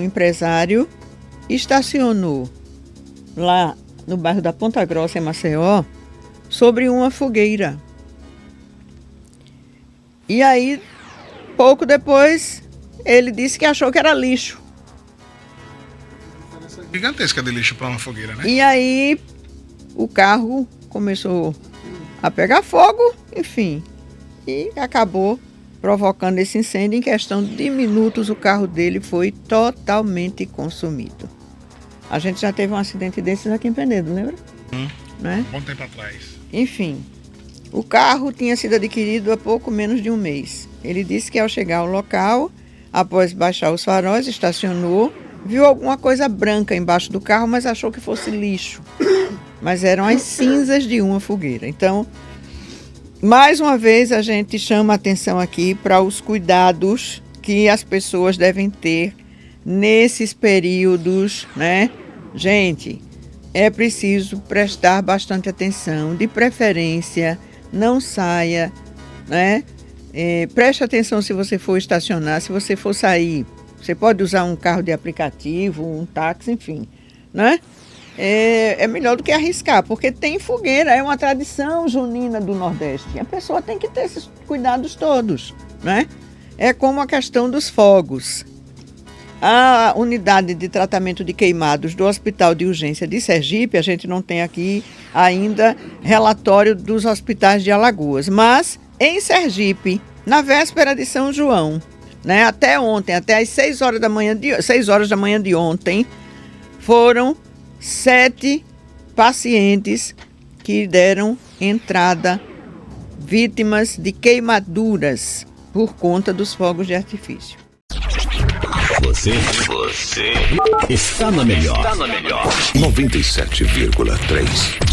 um empresário estacionou lá no bairro da Ponta Grossa, em Maceió, sobre uma fogueira. E aí, pouco depois, ele disse que achou que era lixo. Gigantesca de lixo para uma fogueira, né? E aí, o carro começou a pegar fogo, enfim, e acabou provocando esse incêndio. Em questão de minutos, o carro dele foi totalmente consumido. A gente já teve um acidente desses aqui em Penedo, lembra? Né? Bom tempo atrás. Enfim, o carro tinha sido adquirido há pouco menos de um mês. Ele disse que ao chegar ao local, após baixar os faróis, estacionou, viu alguma coisa branca embaixo do carro, mas achou que fosse lixo. Mas eram as cinzas de uma fogueira. Então, mais uma vez, a gente chama a atenção aqui para os cuidados que as pessoas devem ter nesses períodos, né? Gente, é preciso prestar bastante atenção, de preferência, não saia, né? Preste atenção se você for estacionar, se você for sair, você pode usar um carro de aplicativo, um táxi, enfim, né? É melhor do que arriscar, porque tem fogueira, é uma tradição junina do Nordeste. A pessoa tem que ter esses cuidados todos, né? É como a questão dos fogos. A unidade de tratamento de queimados do Hospital de Urgência de Sergipe, a gente não tem aqui ainda relatório dos hospitais de Alagoas, mas em Sergipe, na véspera de São João, né, até ontem, até às 6 horas da manhã de ontem, foram 7 pacientes que deram entrada, vítimas de queimaduras por conta dos fogos de artifício. Você está na melhor. 97,3.